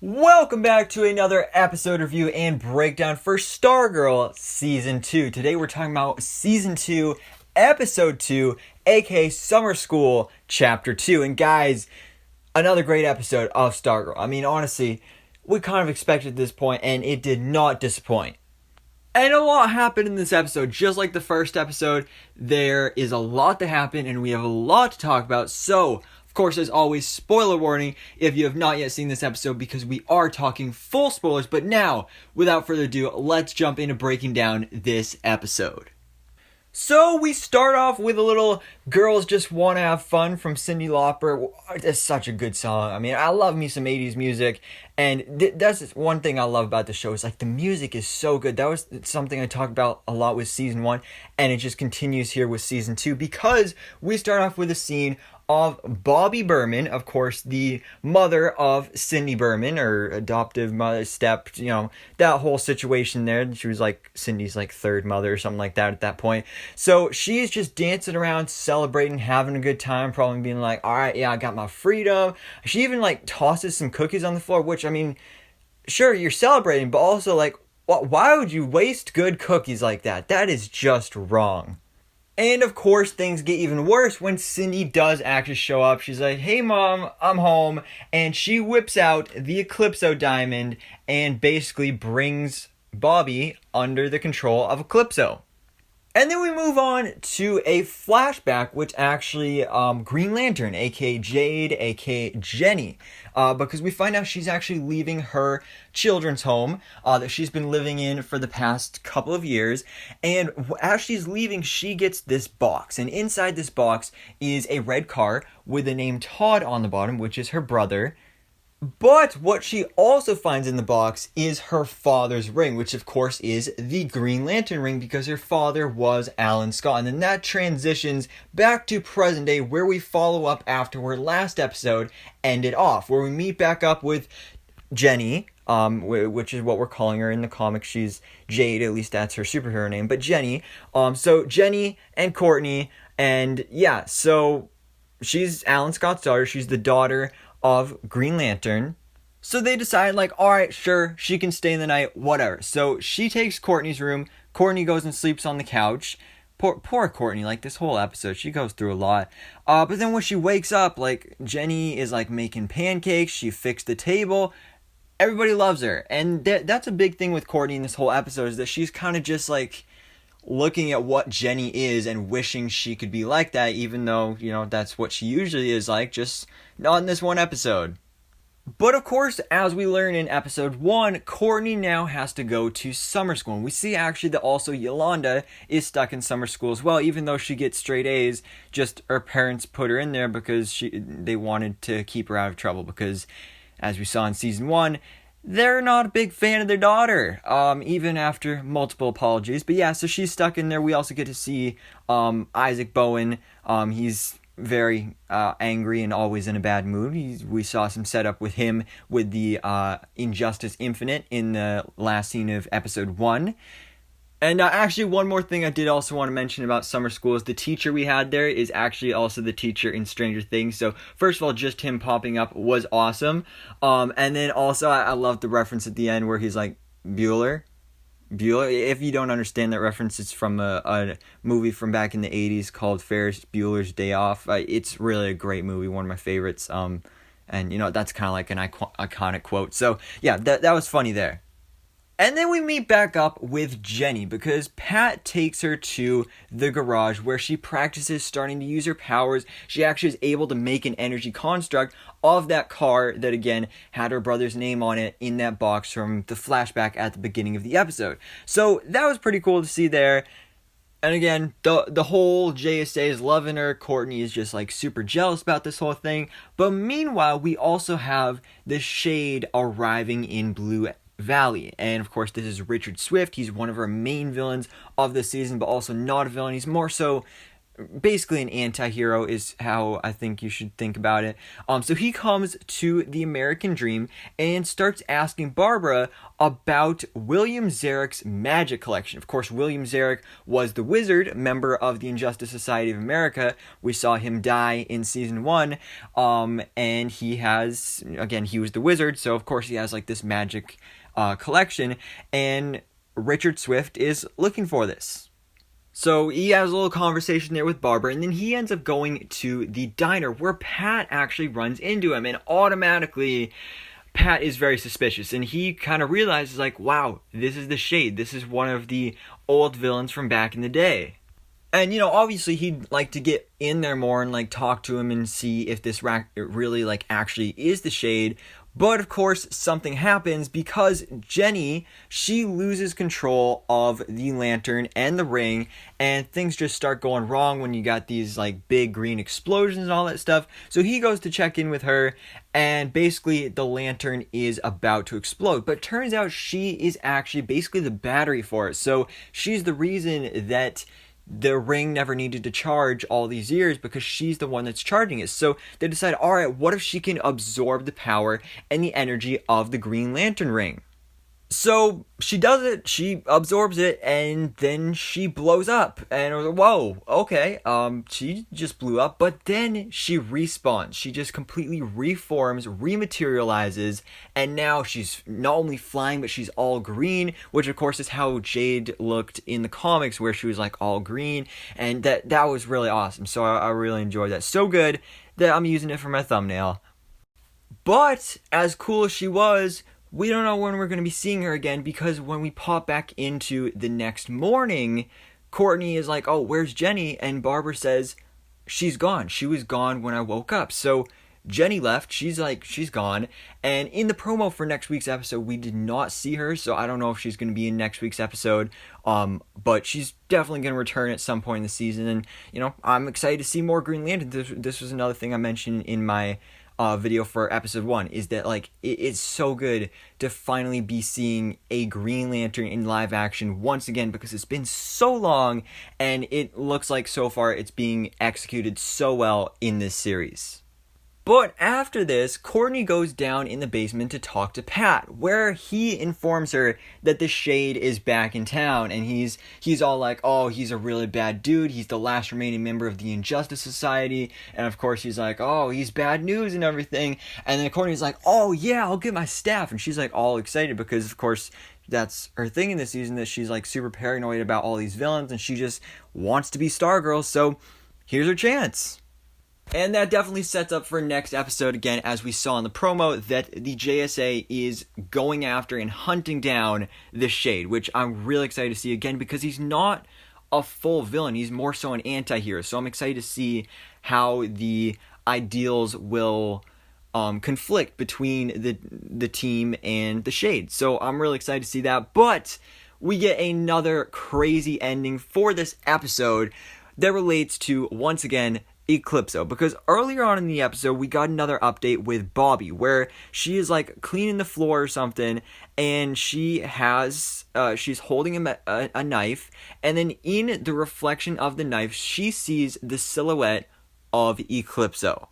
Welcome back to another episode review and breakdown for Stargirl Season 2. Today we're talking about Season 2, Episode 2, aka Summer School, Chapter 2. And guys, another great episode of Stargirl. I mean, honestly, we kind of expected this point and it did not disappoint. And a lot happened in this episode. Just like the first episode, there is a lot to happen and we have a lot to talk about. So, of course, as always, spoiler warning if you have not yet seen this episode because we are talking full spoilers. But now, without further ado, let's jump into breaking down this episode. So we start off with a little Girls Just Wanna Have Fun from Cyndi Lauper. It's such a good song. I mean, I love me some 80s music. And that's one thing I love about the show is like the music is so good. That was something I talked about a lot with season 1. And it just continues here with season 2 because we start off with a scene of Bobby Berman, of course, the mother of Cindy Berman, or adoptive mother, that whole situation there. She was like Cindy's like third mother or something like that at that point. So she's just dancing around, celebrating, having a good time, probably being like, all right, yeah, I got my freedom. She even like tosses some cookies on the floor, which I mean, sure, you're celebrating, but also like, why would you waste good cookies like that? That is just wrong. And of course, things get even worse when Cindy does actually show up. She's like, hey mom, I'm home. And she whips out the Eclipso diamond and basically brings Bobby under the control of Eclipso. And then we move on to a flashback, which actually Green Lantern, aka Jade, aka Jenny, because we find out she's actually leaving her children's home that she's been living in for the past couple of years. And as she's leaving, she gets this box, and inside this box is a red car with the name Todd on the bottom, which is her brother. But what she also finds in the box is her father's ring, which of course is the Green Lantern ring because her father was Alan Scott. And then that transitions back to present day where we follow up after where last episode ended off, where we meet back up with Jenny, which is what we're calling her in the comics. She's Jade, at least that's her superhero name, but Jenny. So Jenny and Courtney, and yeah, so she's Alan Scott's daughter. She's the daughter of Green Lantern. So they decide like, alright, sure, she can stay in the night, whatever. So she takes Courtney's room. Courtney goes and sleeps on the couch. Poor Courtney, like this whole episode, she goes through a lot. But then when she wakes up, like Jenny is like making pancakes, she fixed the table. Everybody loves her. And that's a big thing with Courtney in this whole episode is that she's kind of just like looking at what Jenny is and wishing she could be like that, even though, that's what she usually is like, just not in this one episode. But of course, as we learn in episode 1, Courtney now has to go to summer school. And we see actually that also Yolanda is stuck in summer school as well, even though she gets straight A's, just her parents put her in there because they wanted to keep her out of trouble because, as we saw in season 1, they're not a big fan of their daughter, even after multiple apologies. But yeah, so she's stuck in there. We also get to see Isaac Bowen. He's very angry and always in a bad mood. We saw some setup with him with the Injustice Infinite in the last scene of episode 1. And actually, one more thing I did also want to mention about summer school is the teacher we had there is actually also the teacher in Stranger Things. So first of all, just him popping up was awesome. And then also I love the reference at the end where he's like, Bueller. If you don't understand that reference, it's from a movie from back in the 80s called Ferris Bueller's Day Off. It's really a great movie, one of my favorites. And that's kind of like an iconic quote. So yeah, that was funny there. And then we meet back up with Jenny because Pat takes her to the garage where she practices starting to use her powers. She actually is able to make an energy construct of that car that again had her brother's name on it in that box from the flashback at the beginning of the episode. So that was pretty cool to see there. And again, the whole JSA is loving her. Courtney is just like super jealous about this whole thing. But meanwhile, we also have the Shade arriving in Blue Valley. And of course, this is Richard Swift. He's one of our main villains of the season, but also not a villain. He's more so basically an anti-hero is how I think you should think about it. So he comes to the American Dream and starts asking Barbara about William Zarek's magic collection. Of course, William Zarek was the wizard, member of the Injustice Society of America. We saw him die in season 1. And he has, again, he was the wizard, so of course he has like this magic collection, and Richard Swift is looking for this. So he has a little conversation there with Barbara, and then he ends up going to the diner where Pat actually runs into him, and automatically Pat is very suspicious, and he kind of realizes like, wow, this is the Shade. This is one of the old villains from back in the day. And, you know, obviously he'd like to get in there more and like talk to him and see if this really like actually is the Shade. But of course, something happens because Jenny, she loses control of the lantern and the ring, and things just start going wrong when you got these like big green explosions and all that stuff. So he goes to check in with her, and basically the lantern is about to explode. But it turns out she is actually basically the battery for it. So she's the reason that the ring never needed to charge all these years, because she's the one that's charging it. So they decide, all right, what if she can absorb the power and the energy of the Green Lantern ring? So she does it, she absorbs it, and then she blows up. And I was like, whoa, okay, she just blew up, but then she respawns. She just completely reforms, rematerializes, and now she's not only flying, but she's all green, which of course is how Jade looked in the comics, where she was like all green, and that was really awesome. So I really enjoyed that. So good that I'm using it for my thumbnail. But as cool as she was, we don't know when we're going to be seeing her again, because when we pop back into the next morning, Courtney is like, oh, where's Jenny? And Barbara says, she's gone. She was gone when I woke up. So Jenny left. She's gone. And in the promo for next week's episode, we did not see her. So I don't know if she's going to be in next week's episode. But she's definitely going to return at some point in the season. And, you know, I'm excited to see more Green Lantern. This was another thing I mentioned in my video for episode 1, is that like it's so good to finally be seeing a Green Lantern in live action once again, because it's been so long, and it looks like so far it's being executed so well in this series. But after this, Courtney goes down in the basement to talk to Pat, where he informs her that the Shade is back in town, and he's all like, oh, he's a really bad dude, he's the last remaining member of the Injustice Society, and of course he's like, oh, he's bad news and everything, and then Courtney's like, oh yeah, I'll get my staff, and she's like all excited, because of course that's her thing in this season, that she's like super paranoid about all these villains, and she just wants to be Stargirl, so here's her chance. And that definitely sets up for next episode again, as we saw in the promo, that the JSA is going after and hunting down the Shade, which I'm really excited to see again, because he's not a full villain, he's more so an anti-hero. So I'm excited to see how the ideals will conflict between the team and the Shade. So I'm really excited to see that. But we get another crazy ending for this episode that relates to, once again, Eclipso, because earlier on in the episode we got another update with Bobby, where she is like cleaning the floor or something, and she's holding a knife, and then in the reflection of the knife she sees the silhouette of Eclipso.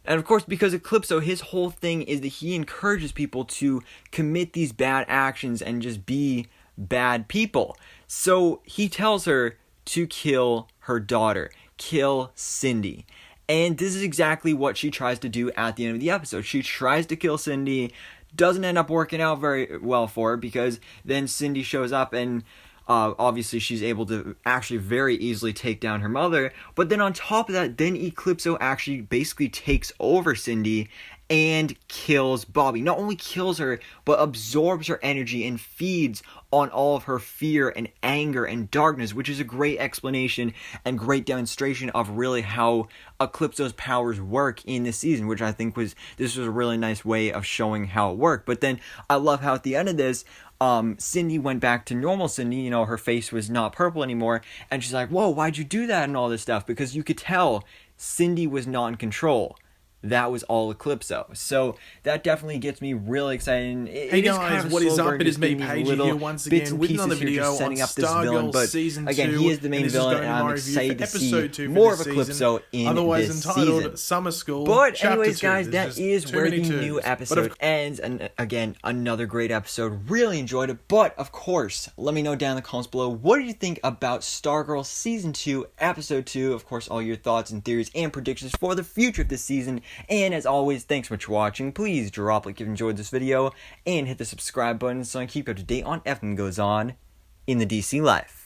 And of course, because Eclipso, his whole thing is that he encourages people to commit these bad actions and just be bad people. So he tells her to kill her daughter, kill Cindy. And this is exactly what she tries to do at the end of the episode. She tries to kill Cindy, doesn't end up working out very well for her, because then Cindy shows up, and obviously she's able to actually very easily take down her mother. But then on top of that, then Eclipso actually basically takes over Cindy and kills Bobby. Not only kills her, but absorbs her energy and feeds on all of her fear and anger and darkness, which is a great explanation and great demonstration of really how Eclipso's powers work in this season, which I think was a really nice way of showing how it worked. But then I love how at the end of this, Cindy went back to normal Cindy, you know, her face was not purple anymore, and she's like, whoa, why'd you do that and all this stuff? Because you could tell Cindy was not in control. that was all Eclipso. So that definitely gets me really excited. Hey guys, what is up? It is me, Paige, here once again with another video on Stargirl Season 2. Again, he is the main villain, and I'm excited to see more of Eclipso in this season. Summer School. But anyways, guys, that is where the new episode ends. And again, another great episode. Really enjoyed it. But of course, let me know down in the comments below, what did you think about Stargirl Season 2, Episode 2? Of course, all your thoughts and theories and predictions for the future of this season. And as always, thanks so much for watching. Please drop a like if you enjoyed this video and hit the subscribe button so I can keep you up to date on everything that goes on in the DC life.